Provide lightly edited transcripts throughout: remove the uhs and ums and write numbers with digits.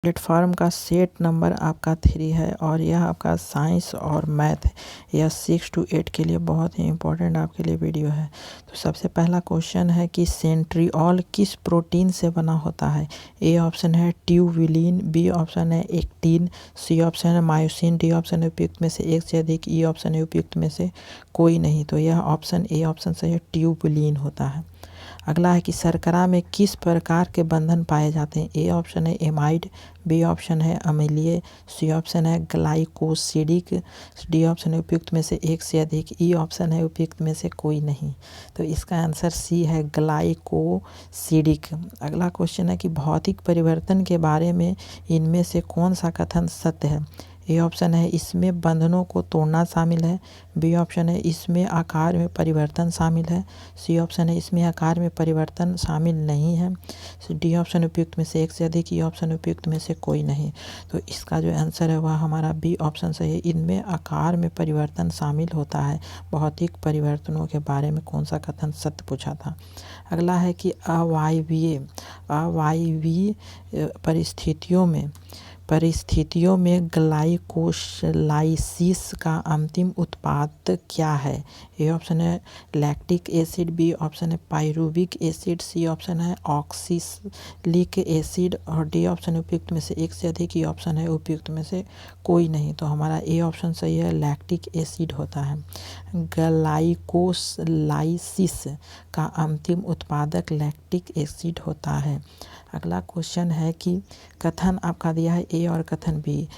Platform का set number आपका 3 है और यह आपका साइंस और मैथ यह 6 to 8 के लिए बहुत ही इम्पोर्टेंट आपके लिए वीडियो है। तो सबसे पहला क्वेश्चन है कि सेंट्रिऑल किस प्रोटीन से बना होता है। ए ऑप्शन है ट्यूबिलिन, बी ऑप्शन है एक्टिन, सी ऑप्शन है मायोसिन, डी ऑप्शन है उपयुक्त में से एक से अधिक, ई ऑप्शन है उपयुक्त में से कोई नहीं। तो यह ऑप्शन ए ऑप्शन से ट्यूबिलिन होता है। अगला है कि शर्करा में किस प्रकार के बंधन पाए जाते हैं। ए ऑप्शन है एमाइड, बी ऑप्शन है अम्लीय, सी ऑप्शन है ग्लाइकोसिडिक, डी ऑप्शन है उपयुक्त में से एक से अधिक, ई ऑप्शन है उपयुक्त में से कोई नहीं। तो इसका आंसर सी है ग्लाइकोसिडिक। अगला क्वेश्चन है कि भौतिक परिवर्तन के बारे में इनमें से कौन सा कथन सत्य है। ए ऑप्शन है इसमें बंधनों को तोड़ना शामिल है, बी ऑप्शन है इसमें आकार में परिवर्तन शामिल है, सी ऑप्शन है इसमें आकार में परिवर्तन शामिल नहीं है, डी ऑप्शन उपयुक्त में से एक से अधिक, ई ऑप्शन उपयुक्त में से कोई नहीं। तो इसका जो आंसर है वह हमारा बी ऑप्शन सही है, इनमें आकार में परिवर्तन शामिल होता है। भौतिक परिवर्तनों के बारे में कौन सा कथन सत्य पूछा था। अगला है कि अवायवीय परिस्थितियों में ग्लाइकोलाइसिस का अंतिम उत्पाद क्या है। ए ऑप्शन है लैक्टिक एसिड, बी ऑप्शन है पाइरुविक एसिड, सी ऑप्शन है ऑक्सीलिक एसिड और डी ऑप्शन उपयुक्त में से एक से अधिक, ई ऑप्शन है उपयुक्त में से कोई नहीं। तो हमारा ए ऑप्शन सही है, लैक्टिक एसिड होता है। ग्लाइकोलाइसिस का अंतिम उत्पादक लैक्टिक एसिड होता है। अगला क्वेश्चन है कि कथन आपका दिया है ए और कथन बी।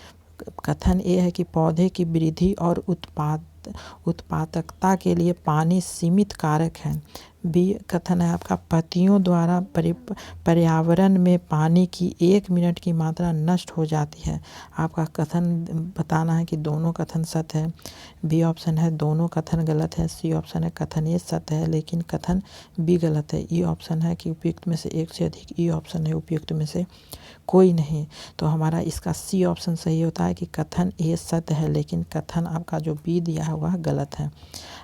कथन ए है कि पौधे की वृद्धि और उत्पादकता के लिए पानी सीमित कारक है। बी कथन है आपका पत्तियों द्वारा पर्यावरण में पानी की 1 मिनट की मात्रा नष्ट हो जाती है। आपका कथन बताना है कि दोनों कथन सत्य है। बी ऑप्शन है दोनों कथन गलत है, सी ऑप्शन है कथन ये सत्य है लेकिन कथन बी गलत है, ई ऑप्शन है कि उपयुक्त में से एक से अधिक, ई ऑप्शन है उपयुक्त में से कोई नहीं। तो हमारा इसका सी ऑप्शन सही होता है कि कथन ए सत्य है लेकिन कथन आपका जो बी दिया है वह गलत है।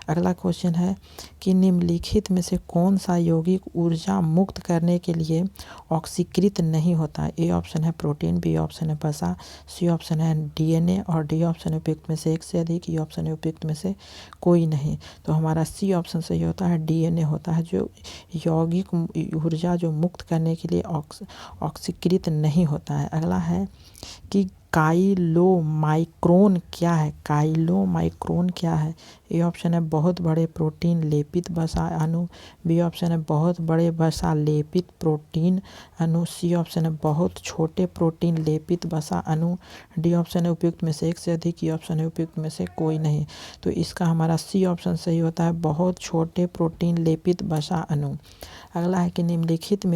अगला क्वेश्चन है कि निम्नलिखित में से कौन सा यौगिक ऊर्जा मुक्त करने के लिए ऑक्सीकृत नहीं होता है। ए ऑप्शन है प्रोटीन, बी ऑप्शन है वसा, सी ऑप्शन है डीएनए और डी ऑप्शन है उपयुक्त में से एक से अधिक, ई ऑप्शन है उपयुक्त में से कोई नहीं। तो हमारा सी ऑप्शन सही होता है, डीएनए होता है जो यौगिक ऊर्जा जो मुक्त करने के लिए ऑक्सीकृत नहीं होता है। अगला है कि काइलोमाइक्रोन क्या है। काइलोमाइक्रोन क्या है। ए ऑप्शन है बहुत बड़े प्रोटीन लेपित वसा अणु, बी ऑप्शन है बहुत बड़े वसा लेपित प्रोटीन अणु, सी ऑप्शन है बहुत छोटे प्रोटीन लेपित वसा अणु, डी ऑप्शन है उपयुक्त में से एक से अधिक, ई ऑप्शन है उपयुक्त में से कोई नहीं। तो इसका हमारा सी ऑप्शन सही होता है, बहुत छोटे प्रोटीन लेपित वसा अणु। अगला है कि निम्नलिखित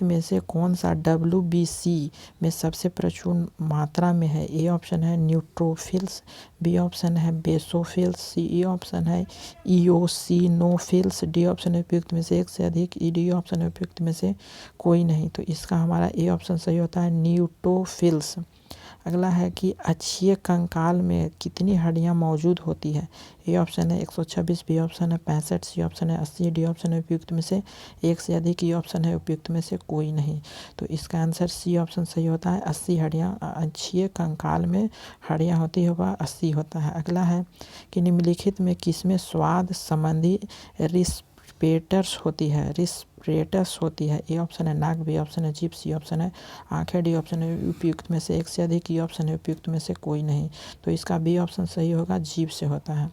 में से कौन सा WBC में सबसे प्रचुर मात्रा में है। ए ऑप्शन है न्यूट्रोफिल्स, बी ऑप्शन है बेसोफिल्स, सी ऑप्शन है इओसिनोफिल्स, डी ऑप्शन है उपयुक्त में से एक से अधिक, डी ऑप्शन है उपयुक्त में से कोई नहीं। तो इसका हमारा ए ऑप्शन सही होता है न्यूट्रोफिल्स। अगला है कि अक्षीय कंकाल में कितनी हड्डियां मौजूद होती है। ए ऑप्शन है 126, बी ऑप्शन है 65, सी ऑप्शन है 80, डी ऑप्शन है उपयुक्त में से एक से अधिक, ई ऑप्शन है उपयुक्त में से कोई नहीं। तो इसका आंसर सी ऑप्शन सही होता है, 80 हड्डियां अक्षीय कंकाल में हड्डियां होती है वह 80 होता है। अगला है कि निम्नलिखित में किसमें स्वाद संबंधी रिस्पेटर्स होती है। ए ऑप्शन है नाक, बी ऑप्शन है जीभ, सी ऑप्शन है आंखें, डी ऑप्शन है उपयुक्त में से एक से अधिक, ई ऑप्शन है उपयुक्त में से कोई नहीं। तो इसका बी ऑप्शन सही होगा, जीभ से होता है।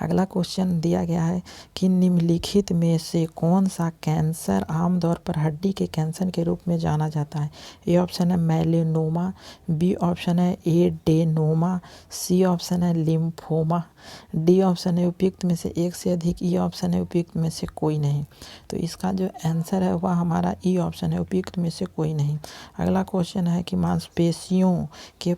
अगला क्वेश्चन दिया गया है कि निम्नलिखित में से कौन सा कैंसर आमतौर पर हड्डी के कैंसर के रूप में जाना जाता है। ए ऑप्शन है मेलेनोमा, बी ऑप्शन है एडेनोमा, सी ऑप्शन है लिम्फोमा, डी ऑप्शन है उपयुक्त में से एक से अधिक, ई ऑप्शन है उपयुक्त में से कोई नहीं। तो इसका जो आंसर है वह हमारा ई ऑप्शन है, उपयुक्त में से कोई नहीं। अगला क्वेश्चन है कि मांसपेशियों के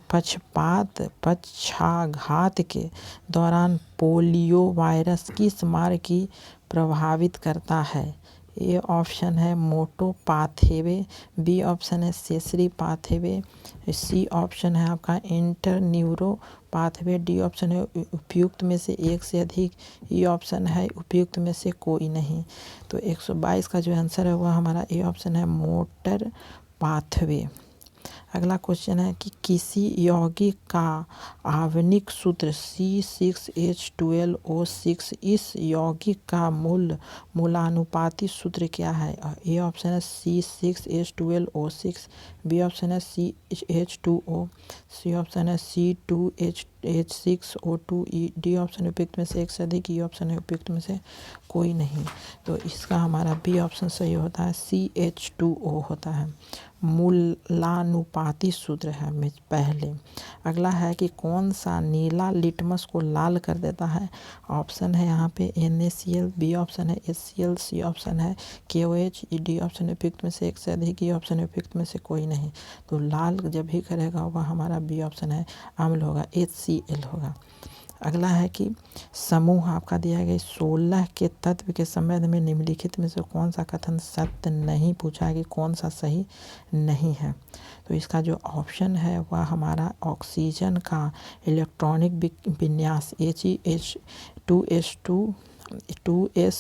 पक्षाघात के दौरान पोलियो वायरस किस मार्ग की प्रभावित करता है। ए ऑप्शन है मोटो पाथवे, बी ऑप्शन है सेसरी पाथवे, सी ऑप्शन है आपका इंटरन्यूरो पाथवे, डी ऑप्शन है उपयुक्त में से एक से अधिक, ई ऑप्शन है उपयुक्त में से कोई नहीं। तो 122 का जो आंसर है वह हमारा ए ऑप्शन है मोटर पाथवे। अगला क्वेश्चन है कि किसी यौगिक का आवनिक सूत्र C6H12O6, इस यौगिक का मूलानुपाती सूत्र क्या है? ए ऑप्शन है C6H12O6, बी ऑप्शन है CH2O, सी ऑप्शन है C2H6O2, डी ऑप्शन उपयुक्त में से एक से अधिक, ई ऑप्शन है उपयुक्त में से कोई नहीं। तो इसका हमारा बी ऑप्शन सही होता है, CH2O होता है। मूलानुपाती सूत्र है में पहले। अगला है कि कौन सा नीला लिटमस को लाल कर देता है? ऑप्शन है यहाँ पे NaCl, बी ऑप्शन है HCl, सी ऑप्शन है KOH, डी ऑप्शन उपयुक्त में से एक से अधिक, ई ऑप्शन उपयुक्त में से कोई नहीं। तो लाल जब भी करेगा वह हमारा बी ऑप्शन है अम्ल होगा, HCl होगा। अगला है कि समूह आपका दिया गया 16 के तत्व के संबंध में निम्नलिखित में से कौन सा कथन सत्य नहीं, पूछा है कि कौन सा सही नहीं है। तो इसका जो ऑप्शन है वह हमारा ऑक्सीजन का इलेक्ट्रॉनिक विन्यास He2S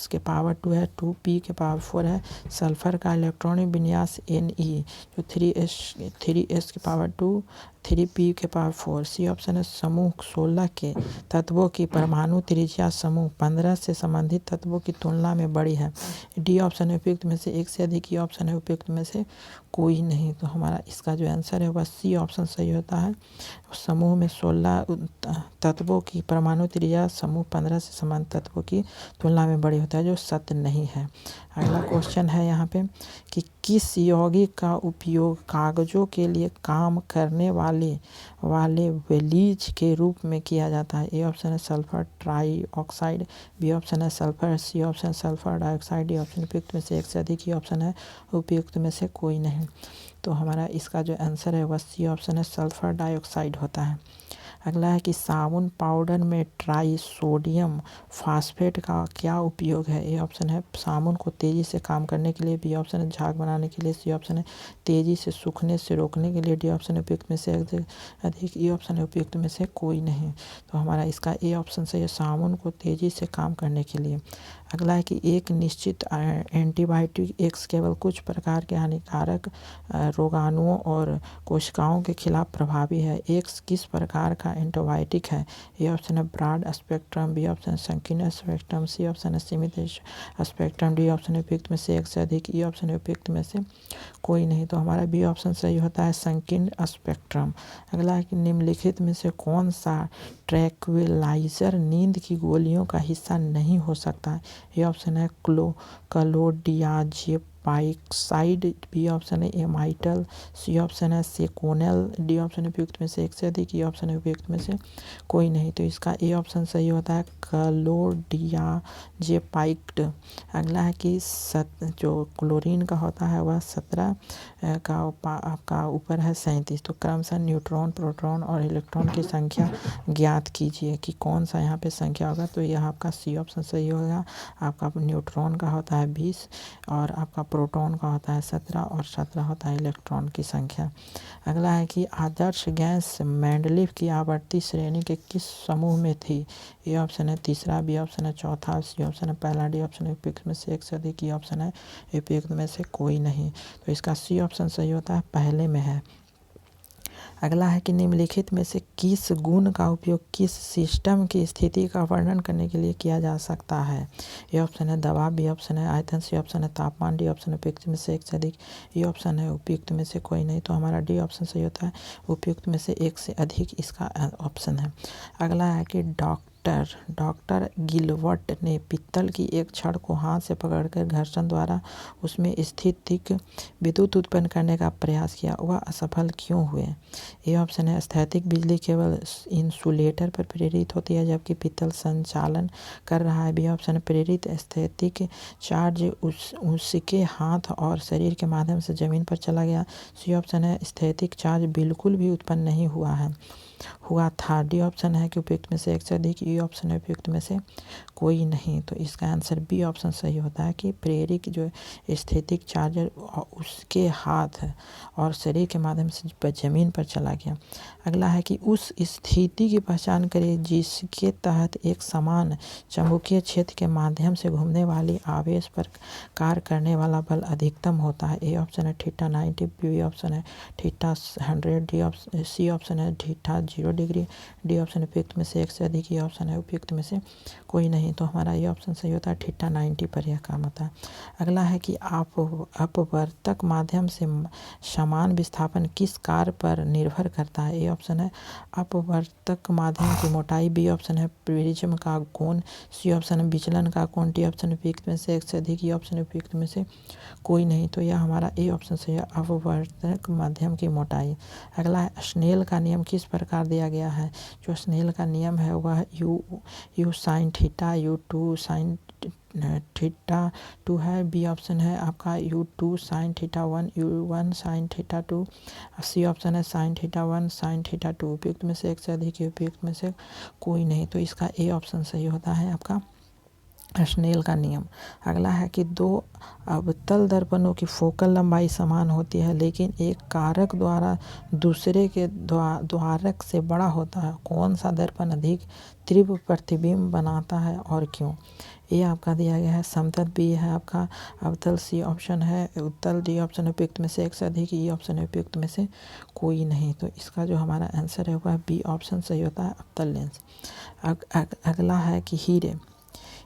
के पावर 2 है, 2p के पावर 4 है। सल्फर का इलेक्ट्रॉनिक विन्यास Ne जो 3s के पावर 2, 3p के पावर 4। सी ऑप्शन है समूह 16 के तत्वों की परमाणु त्रिज्या समूह 15 से संबंधित तत्वों की तुलना में बड़ी है। डी ऑप्शन है उपयुक्त में से एक से अधिक, ई ऑप्शन है उपयुक्त में से कोई नहीं। तो हमारा इसका जो आंसर है वह सी ऑप्शन सही होता है। समूह में 16 तत्वों की परमाणु त्रिज्या समूह 15 से समान तत्वों की तुलना में बड़ी होता है, जो सत्य नहीं है। अगला क्वेश्चन है यहाँ पे कि किस यौगिक का उपयोग कागजों के लिए काम करने वाले वेलीज के रूप में किया जाता है? ए ऑप्शन है सल्फर ट्राईऑक्साइड, बी ऑप्शन है sulphur, C option sulphur dioxide, D option उपयुक्त में से एक से अधिक, ई ऑप्शन है उपयुक्त में से कोई नहीं। तो हमारा इसका जो आंसर है वह सी ऑप्शन है सल्फर डाइऑक्साइड होता है। अगला है कि साबुन पाउडर में ट्राई सोडियम फास्फेट का क्या उपयोग है? ए ऑप्शन है साबुन को तेज़ी से काम करने के लिए, बी ऑप्शन है झाग बनाने के लिए, सी ऑप्शन है तेज़ी से सूखने से रोकने के लिए, डी ऑप्शन उपयुक्त में से अधिक, ई ऑप्शन है उपयुक्त में से कोई नहीं। तो हमारा इसका ए ऑप्शन से साबुन को तेज़ी से काम करने के लिए। अगला है कि एक निश्चित एंटीबायोटिक एक्स केवल कुछ प्रकार के हानिकारक रोगाणुओं और कोशिकाओं के खिलाफ प्रभावी है। एक्स किस प्रकार का एंटीबायोटिक है? ए ऑप्शन है ब्रॉड स्पेक्ट्रम, बी ऑप्शन संकीर्ण स्पेक्ट्रम, सी ऑप्शन है सीमित स्पेक्ट्रम, डी ऑप्शन उपयुक्त में से एक से अधिक, ई ऑप्शन उपयुक्त में से कोई नहीं। तो हमारा बी ऑप्शन सही होता है संकीर्ण स्पेक्ट्रम। अगला है कि निम्नलिखित में से कौन सा ट्रैंक्विलाइजर नींद की गोलियों का हिस्सा नहीं हो सकता? ये ऑप्शन है क्लोडियाजेपाइक्साइड, बी ऑप्शन है एमाइटल, सी ऑप्शन है सेकोनेल, डी ऑप्शन उपयुक्त में से एक से अधिक, ई ऑप्शन है उपयुक्त में से कोई नहीं। तो इसका ए ऑप्शन सही होता है क्लोडियाजेपाइक्ड। अगला है कि जो क्लोरीन का होता है वह 17 का ऊपर है 37। तो क्रमशः न्यूट्रॉन, प्रोटॉन और इलेक्ट्रॉन की संख्या ज्ञात कीजिए कि कौन सा यहाँ पे संख्या होगा। तो यह आपका सी ऑप्शन सही होगा। आपका न्यूट्रॉन का होता है 20 और आपका प्रोटॉन का होता है 17 और 17 होता है इलेक्ट्रॉन की संख्या। अगला है कि आदर्श गैस मेंडलीफ की आवर्ती श्रेणी के किस समूह में थी? ए ऑप्शन है तीसरा, बी ऑप्शन है चौथा, सी ऑप्शन है पहला, डी ऑप्शन उपयुक्त में से एक से अधिक, ई ऑप्शन है उपयुक्त में से कोई नहीं। तो इसका सी ऑप्शन सही होता है पहले में है। अगला है कि निम्नलिखित में से किस गुण का उपयोग किस सिस्टम की स्थिति का वर्णन करने के लिए किया जा सकता है? ए ऑप्शन है दबाव, बी ऑप्शन है आयतन, सी ऑप्शन है तापमान, डी ऑप्शन उपयुक्त में से एक से अधिक, ई ऑप्शन है उपयुक्त में से कोई नहीं। तो हमारा डी ऑप्शन सही होता है उपयुक्त में से एक से अधिक, इसका ऑप्शन है। अगला है कि डॉक्टर गिलवर्ट ने पीतल की एक छड़ को हाथ से पकड़कर घर्षण द्वारा उसमें स्थितिक विद्युत उत्पन्न करने का प्रयास किया, वह असफल क्यों हुए? ये ऑप्शन है स्थैतिक बिजली केवल इंसुलेटर पर प्रेरित होती है जबकि पीतल संचालन कर रहा है, बी ऑप्शन है प्रेरित स्थैतिक चार्ज उसके हाथ और शरीर के माध्यम से जमीन पर चला गया, सी ऑप्शन है स्थैतिक चार्ज बिल्कुल भी उत्पन्न नहीं हुआ है। हुआ था। डी ऑप्शन है कि उपयुक्त में से एक से अधिक। ई ऑप्शन है उपयुक्त में से कोई नहीं। तो इसका आंसर बी ऑप्शन सही होता है कि प्रेरित जो स्थितिक चार्जर उसके हाथ और शरीर के माध्यम से जमीन पर चला गया। अगला है कि उस स्थिति की पहचान करिए जिसके तहत एक समान चुंबकीय क्षेत्र के माध्यम से घूमने वाली आवेश पर कार्य करने वाला बल अधिकतम होता है। ए ऑप्शन है थीटा 90, बी ऑप्शन है theta 100, D option C option है थीटा 0 डिग्री, डी ऑप्शन उपयुक्त में से एक से अधिक, ई ऑप्शन है उपयुक्त में से कोई नहीं। तो हमारा ये ऑप्शन सही होता है थीटा 90 पर यह काम होता है। अगला है कि अपवर्तक माध्यम से समान विस्थापन किस कार्य पर निर्भर करता है। ए ऑप्शन है अपवर्तक माध्यम की मोटाई, बी ऑप्शन है प्रिज्म का कोण, सी ऑप्शन है विचलन का कोण, डी ऑप्शन उपयुक्त में से एक से अधिक, ई ऑप्शन उपयुक्त में से कोई नहीं। तो यह हमारा ए ऑप्शन सही है अपवर्तक माध्यम की मोटाई। अगला है स्नेल का नियम किस प्रकार दिया गया है। जो स्नेल का नियम है वह u sine theta u two sine theta 2 है। बी ऑप्शन है आपका u2 sine theta 1 u1 sine theta 2, C option है साइन थीटा 1 साइन थीटा 2। उपयुक्त में से एक से अधिक, उपयुक्त में से कोई नहीं। तो इसका ए ऑप्शन सही होता है आपका स्नेल का नियम। अगला है कि दो अवतल दर्पणों की फोकल लंबाई समान होती है लेकिन एक कारक द्वारा दूसरे के द्वारक से बड़ा होता है। कौन सा दर्पण अधिक तीव्र प्रतिबिंब बनाता है और क्यों। ये आपका दिया गया है समतल, बी है आपका अवतल, सी ऑप्शन है उत्तल, डी ऑप्शन उपयुक्त में से एक से अधिक, ई ऑप्शन है उपयुक्त में से कोई नहीं। तो इसका जो हमारा आंसर है वह बी ऑप्शन सही होता है अवतल लेंस। अगला है कि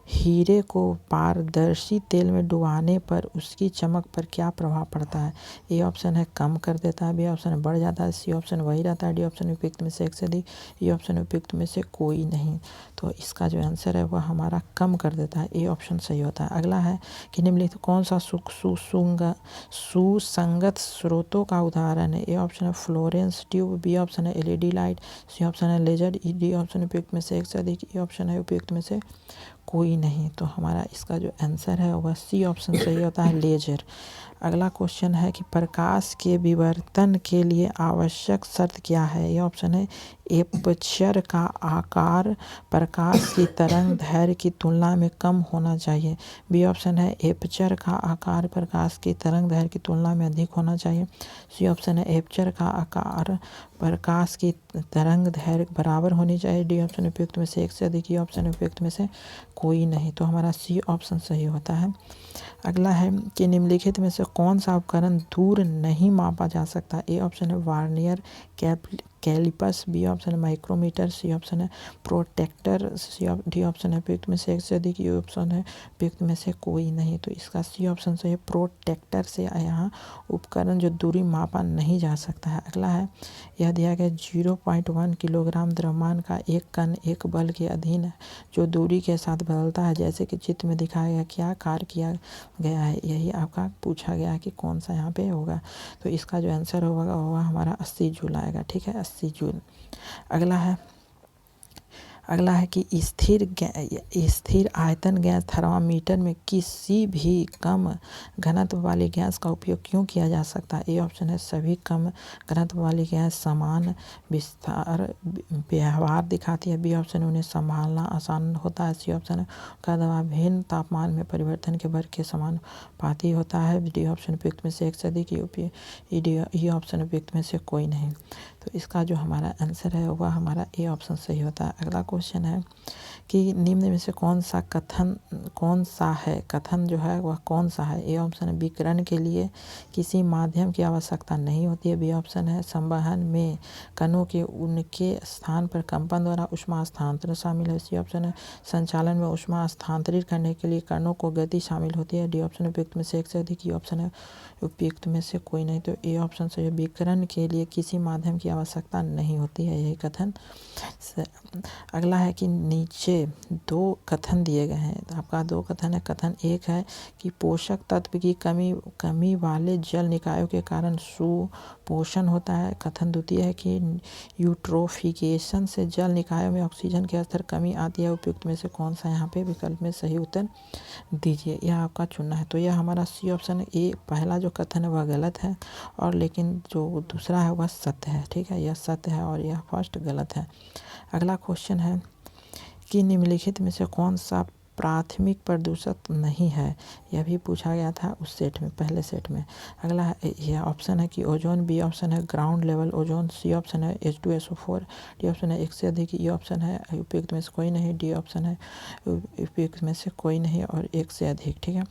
हीरे को पारदर्शी तेल में डुबाने पर उसकी चमक पर क्या प्रभाव पड़ता है। ए ऑप्शन है कम कर देता है, बी ऑप्शन है बढ़ जाता है, सी ऑप्शन वही रहता है, डी ऑप्शन उपयुक्त में से एक से अधिक, ई ऑप्शन उपयुक्त में से कोई नहीं। तो इसका जो आंसर है वह हमारा कम कर देता है, ए ऑप्शन सही होता है। अगला है कि निम्नलिखित कौन सा सुसंगत स्रोतों का उदाहरण है। ए ऑप्शन है फ्लोरेंस ट्यूब, बी ऑप्शन है एलईडी लाइट, सी ऑप्शन है लेजर, डी ऑप्शन उपयुक्त में से एक से अधिक, ई ऑप्शन है उपयुक्त में से कोई नहीं। तो हमारा इसका जो आंसर है वह सी ऑप्शन सही होता है लेजर। अगला क्वेश्चन है कि प्रकाश के विवर्तन के लिए आवश्यक शर्त क्या है। ये ऑप्शन है एपर्चर का आकार प्रकाश की तरंग दैर्घ्य की तुलना में कम होना चाहिए, बी ऑप्शन है एपर्चर का आकार प्रकाश की तरंग दैर्घ्य की तुलना में अधिक होना चाहिए, सी ऑप्शन है एपर्चर का आकार प्रकाश की तरंग दैर्घ्य बराबर होनी चाहिए, डी ऑप्शन उपयुक्त में से एक से अधिक, ई ऑप्शन उपयुक्त में से कोई नहीं। तो हमारा सी ऑप्शन सही होता है। अगला है कि निम्नलिखित में से कौन सा उपकरण दूर नहीं मापा जा सकता। ए ऑप्शन है वार्नियर कैलिपर्स, बी ऑप्शन है माइक्रोमीटर, सी ऑप्शन है प्रोटेक्टर, डी ऑप्शन है उपयुक्त में से एक से अधिक, ये ऑप्शन है उपयुक्त में से कोई नहीं। तो इसका सी ऑप्शन सही है प्रोटेक्टर से यहाँ उपकरण जो दूरी मापा नहीं जा सकता है। अगला है यह दिया गया 0.1 किलोग्राम द्रव्यमान का एक कण एक बल के अधीन है जो दूरी के साथ बदलता है जैसे कि चित्र में दिखाया गया क्या कार्य किया गया है। यही आपका पूछा गया है कि कौन सा यहाँ पे होगा। तो इसका जो आंसर होगा वह हमारा 80 जूल आएगा, ठीक है 80 जूल। अगला है कि स्थिर आयतन गैस थर्मामीटर में किसी भी कम घनत्व वाली गैस का उपयोग क्यों किया जा सकता है। ए ऑप्शन है सभी कम घनत्व वाली गैस समान विस्तार व्यवहार दिखाती है, बी ऑप्शन उन्हें संभालना आसान होता है, सी ऑप्शन का दबाव भिन्न तापमान में परिवर्तन के वर्ग के समानुपाती होता है, डी ऑप्शन उपयुक्त में से एक से अधिक, ई ऑप्शन उपयुक्त में से कोई नहीं। तो इसका जो हमारा आंसर है वह हमारा ए ऑप्शन सही होता है। अगला क्वेश्चन है कि निम्न में से कौन सा कथन जो है वह कौन सा है। ए ऑप्शन है विकिरण के लिए किसी माध्यम की आवश्यकता नहीं होती है, बी ऑप्शन है संवहन में कणों के उनके स्थान पर कंपन द्वारा ऊष्मा हस्तांतरण शामिल है, सी ऑप्शन है संचालन में ऊष्मा हस्तांतरित करने के लिए कणों को गति शामिल होती है, डी ऑप्शन उपयुक्त में से एक से अधिक, ई ऑप्शन है उपयुक्त में से कोई नहीं। तो ए ऑप्शन सही है विकिरण के लिए किसी माध्यम की आवश्यकता नहीं होती है, यही कथन। अगला है कि नीचे दो कथन दिए गए हैं, तो आपका दो कथन है। कथन एक है कि पोषक तत्व की कमी वाले जल निकायों के कारण सुपोषण होता है। कथन द्वितीय है कि यूट्रोफिकेशन से जल निकायों में ऑक्सीजन के स्तर कमी आती है। उपयुक्त में से कौन सा यहाँ पे विकल्प में सही उत्तर दीजिए, यह आपका चुनना है। तो यह हमारा सी ऑप्शन ए पहला जो कथन है वह गलत है और लेकिन जो दूसरा है वह सत्य है, ठीक है। ठीक है, यह सत्य है और यह फर्स्ट गलत है। अगला क्वेश्चन है कि निम्नलिखित में से कौन सा प्राथमिक प्रदूषक नहीं है, यह भी पूछा गया था उस सेट में, पहले सेट में। अगला है, यह ऑप्शन है कि ओजोन, बी ऑप्शन है ground level ozone, C option है H2SO4, डी ऑप्शन है एक से अधिक, ई ऑप्शन है उपयुक्त में से कोई नहीं, डी ऑप्शन है उपयुक्त में से कोई नहीं और एक से अधिक। ठीक है,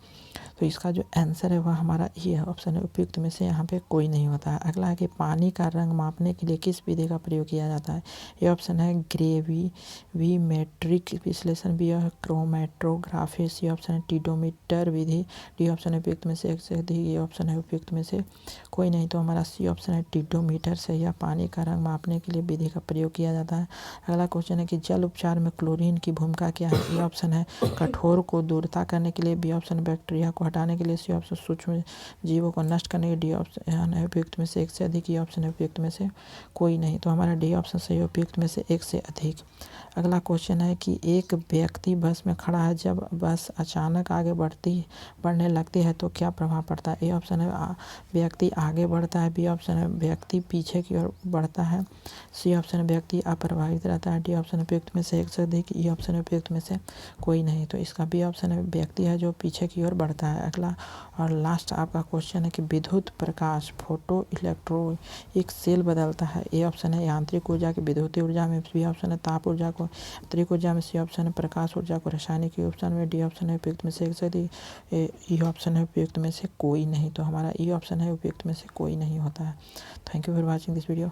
तो इसका जो आंसर है वह हमारा ये ऑप्शन है, उपयुक्त में से यहाँ पे कोई नहीं होता है। अगला है कि पानी का रंग मापने के लिए किस विधि का प्रयोग किया जाता है, ये ऑप्शन है ग्रेविमेट्रिक विश्लेषण, बी है क्रोमैटोग्राफी, सी ऑप्शन है टीडोमीटर विधि, डी ऑप्शन है उपयुक्त में से एक से अधिक, ये ऑप्शन है उपयुक्त में से कोई नहीं, तो हमारा सी ऑप्शन है टीडोमीटर से यह पानी का रंग मापने के लिए विधि का प्रयोग किया जाता है। अगला क्वेश्चन है कि जल उपचार में क्लोरीन की भूमिका क्या है, ये ऑप्शन है कठोर को दूरता करने के लिए, बी ऑप्शन बैक्टीरिया को हटाने के लिए, सी ऑप्शन सूक्ष्म जीवों को नष्ट करने के लिए, डी ऑप्शन है उपयुक्त में से एक से अधिक, ये ऑप्शन है उपयुक्त में से कोई नहीं, तो हमारा डी ऑप्शन सही है, उपयुक्त में से एक से अधिक। अगला क्वेश्चन है कि एक व्यक्ति बस में खड़ा है, जब बस अचानक आगे बढ़ने लगती है तो क्या प्रभाव पड़ता है, ए ऑप्शन है व्यक्ति आगे बढ़ता है, बी ऑप्शन है व्यक्ति पीछे की ओर बढ़ता है, सी ऑप्शन है व्यक्ति अप्रभावित रहता है, डी ऑप्शन है उपयुक्त में से एक से अधिक, ई ऑप्शन है उपयुक्त में से कोई नहीं, तो इसका बी ऑप्शन है व्यक्ति है जो पीछे की ओर बढ़ता है। अगला और लास्ट आपका क्वेश्चन है कि विद्युत प्रकाश फोटो इलेक्ट्रोनिक सेल बदलता है, ए ऑप्शन है यांत्रिक ऊर्जा की विद्युतीय ऊर्जा में, बी ऑप्शन है ताप ऊर्जा को यांत्रिक ऊर्जा में, सी ऑप्शन है प्रकाश ऊर्जा को रासायनिक ऑप्शन में, डी ऑप्शन है उपयुक्त में से एक से अधिक, ई ऑप्शन है उपयुक्त में से कोई नहीं, तो हमारा ई ऑप्शन है उपयुक्त में से कोई नहीं होता है। Thank you for watching this video.